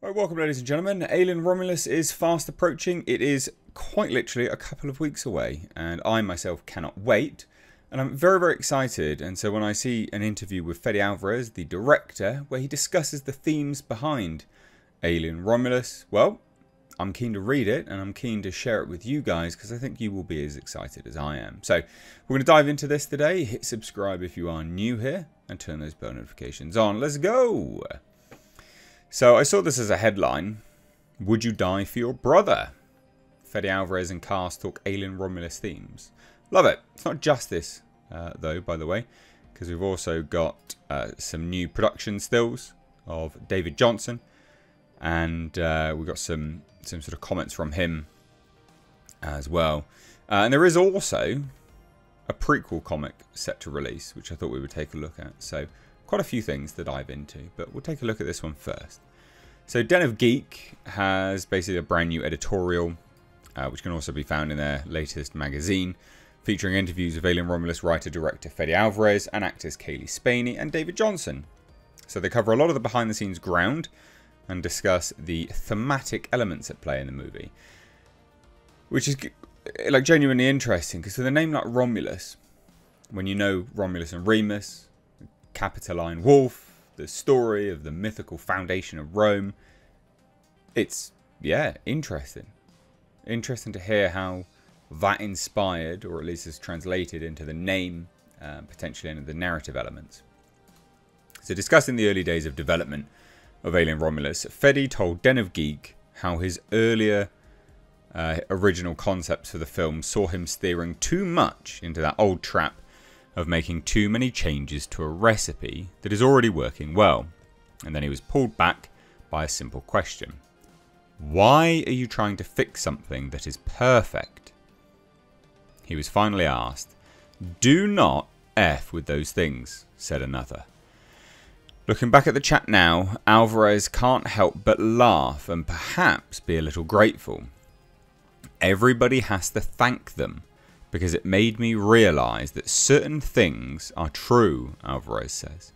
Right, welcome ladies and gentlemen. Alien Romulus is fast approaching. It is quite literally a couple of weeks away, and I myself cannot wait. And I'm very, very excited. And so when I see an interview with Fede Alvarez, the director, where he discusses the themes behind Alien Romulus, well, I'm keen to read it and I'm keen to share it with you guys because I think you will be as excited as I am. So we're going to dive into this today. Hit subscribe if you are new here and turn those bell notifications on. Let's go! So I saw this as a headline. Would you die for your brother? Fede Alvarez and cast talk Alien Romulus themes. Love it. It's not just this, though, by the way, because we've also got some new production stills of David Johnson, and we've got some sort of comments from him as well. And there is also a prequel comic set to release, which I thought we would take a look at. So quite a few things to dive into, but we'll take a look at this one first. So Den of Geek has basically a brand new editorial, which can also be found in their latest magazine, featuring interviews with Alien Romulus writer-director Fede Alvarez and actors Kaylee Spaney and David Johnson. So they cover a lot of the behind-the-scenes ground and discuss the thematic elements at play in the movie, which is like genuinely interesting, because with a name like Romulus, when you know Romulus and Remus, Capitoline Wolf, the story of the mythical foundation of Rome, it's, yeah, interesting. Interesting to hear how that inspired, or at least is translated into the name, potentially into the narrative elements. So discussing the early days of development of Alien Romulus, Fede told Den of Geek how his earlier original concepts for the film saw him steering too much into that old trap of making too many changes to a recipe that is already working well. And then he was pulled back by a simple question. Why are you trying to fix something that is perfect? He was finally asked. Do not F with those things, said another. Looking back at the chat now, Alvarez can't help but laugh and perhaps be a little grateful. Everybody has to thank them, because it made me realise that certain things are true, Alvarez says.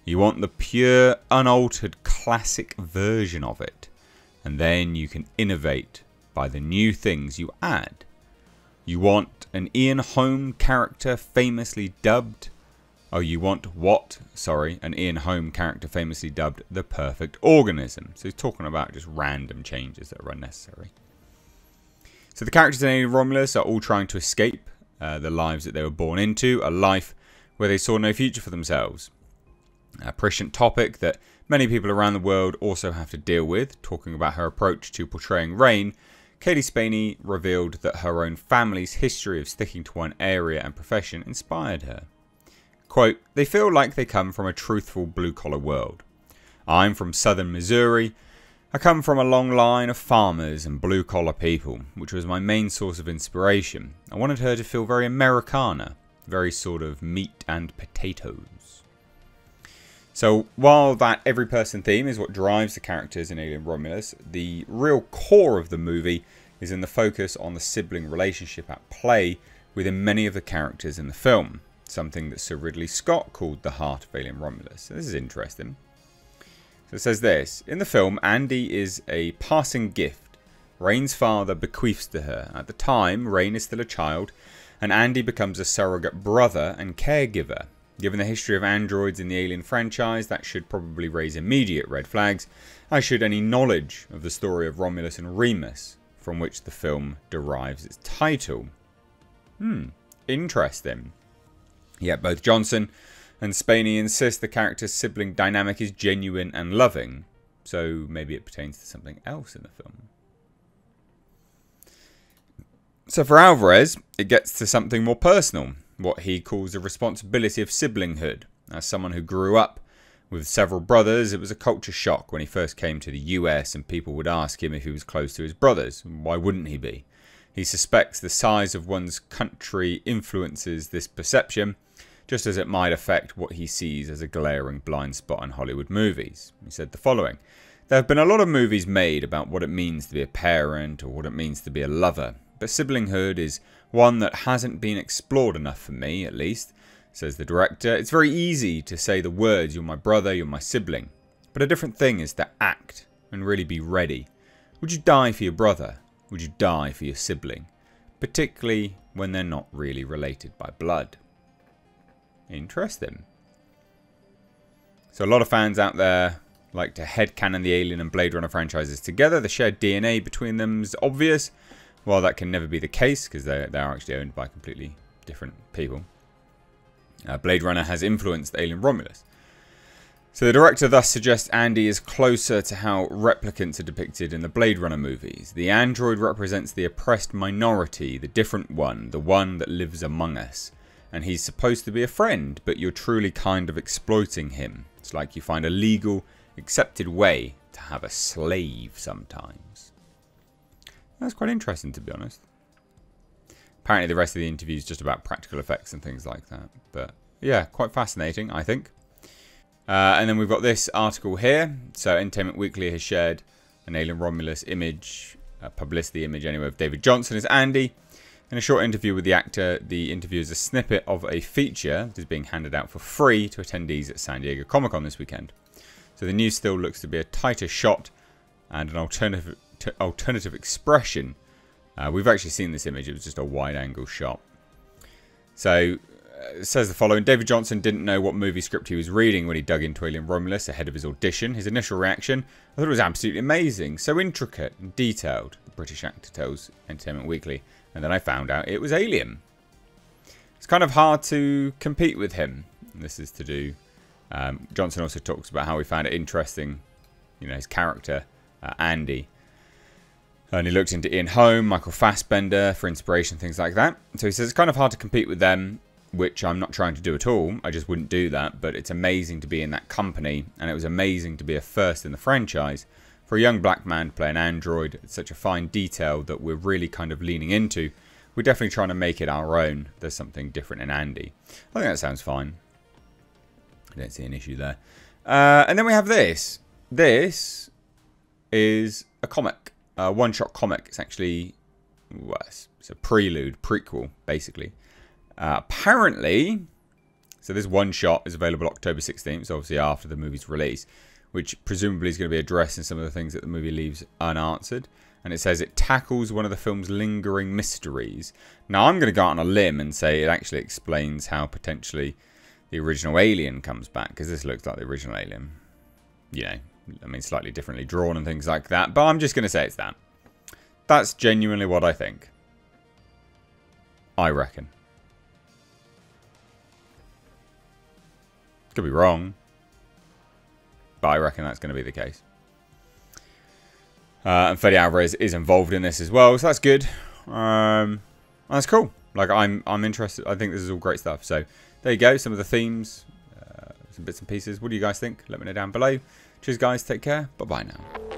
You want the pure, unaltered, classic version of it, and then you can innovate by the new things you add. You want an Ian Holm character famously dubbed... Oh, you want what? Sorry, an Ian Holm character famously dubbed the perfect organism. So he's talking about just random changes that are unnecessary. So the characters in Alien Romulus are all trying to escape the lives that they were born into, a life where they saw no future for themselves. A prescient topic that many people around the world also have to deal with. Talking about her approach to portraying Rain, Kaylee Spaney revealed that her own family's history of sticking to one area and profession inspired her. Quote, they feel like they come from a truthful blue-collar world. I'm from southern Missouri. I come from a long line of farmers and blue-collar people, which was my main source of inspiration. I wanted her to feel very Americana, very sort of meat and potatoes. So while that every-person theme is what drives the characters in Alien Romulus, the real core of the movie is in the focus on the sibling relationship at play within many of the characters in the film, something that Sir Ridley Scott called the heart of Alien Romulus. So this is interesting. So it says this, in the film, Andy is a passing gift Rain's father bequeaths to her. At the time, Rain is still a child, and Andy becomes a surrogate brother and caregiver. Given the history of androids in the Alien franchise, that should probably raise immediate red flags, as should any knowledge of the story of Romulus and Remus, from which the film derives its title. Interesting. Yet both Johnson and Spaney insist the character's sibling dynamic is genuine and loving, so maybe it pertains to something else in the film. So for Alvarez, it gets to something more personal, what he calls the responsibility of siblinghood. As someone who grew up with several brothers, it was a culture shock when he first came to the US and people would ask him if he was close to his brothers. Why wouldn't he be? He suspects the size of one's country influences this perception, just as it might affect what he sees as a glaring blind spot in Hollywood movies. He said the following, there have been a lot of movies made about what it means to be a parent or what it means to be a lover, but siblinghood is one that hasn't been explored enough for me, at least, says the director. It's very easy to say the words, you're my brother, you're my sibling, but a different thing is to act and really be ready? Would you die for your brother? Would you die for your sibling? Particularly when they're not really related by blood. Interesting. So a lot of fans out there like to headcanon the Alien and Blade Runner franchises together. The shared DNA between them is obvious. While that can never be the case, because they are actually owned by completely different people. Blade Runner has influenced Alien Romulus. So the director thus suggests Andy is closer to how replicants are depicted in the Blade Runner movies. The android represents the oppressed minority, the different one, the one that lives among us. And he's supposed to be a friend, but you're truly kind of exploiting him. It's like you find a legal, accepted way to have a slave sometimes. That's quite interesting, to be honest. Apparently the rest of the interview is just about practical effects and things like that. But yeah, quite fascinating, I think. And then we've got this article here. So Entertainment Weekly has shared an Alien Romulus image, publicity image anyway, of David Johnson as Andy. In a short interview with the actor, the interview is a snippet of a feature that is being handed out for free to attendees at San Diego Comic-Con this weekend. So the new still looks to be a tighter shot and an alternative expression. We've actually seen this image. It was just a wide-angle shot. So it says the following. David Johnson didn't know what movie script he was reading when he dug into Alien Romulus ahead of his audition. His initial reaction, I thought it was absolutely amazing. So intricate and detailed, the British actor tells Entertainment Weekly. And then I found out it was Alien. It's kind of hard to compete with him. And this is to do... Johnson also talks about how he found it interesting, you know, his character, Andy. And he looked into Ian Holm, Michael Fassbender for inspiration, things like that. So he says it's kind of hard to compete with them, which I'm not trying to do at all. I just wouldn't do that. But it's amazing to be in that company. And it was amazing to be a first in the franchise. For a young black man to play an android, it's such a fine detail that we're really kind of leaning into. We're definitely trying to make it our own. There's something different in Andy. I think that sounds fine. I don't see an issue there. And then we have this. This is a comic. A one-shot comic. It's actually... well, it's a prequel, basically. Apparently... so this one-shot is available October 16th, so obviously after the movie's release. Which presumably is going to be addressing some of the things that the movie leaves unanswered. And it says it tackles one of the film's lingering mysteries. Now I'm going to go out on a limb and say it actually explains how potentially the original Alien comes back. Because this looks like the original Alien. You know, I mean slightly differently drawn and things like that. But I'm just going to say it's that. That's genuinely what I think. I reckon. Could be wrong. But I reckon that's going to be the case. And Fede Alvarez is involved in this as well, so that's good. That's cool. Like I'm interested. I think this is all great stuff. So there you go. Some of the themes, some bits and pieces. What do you guys think? Let me know down below. Cheers, guys. Take care. Bye bye now.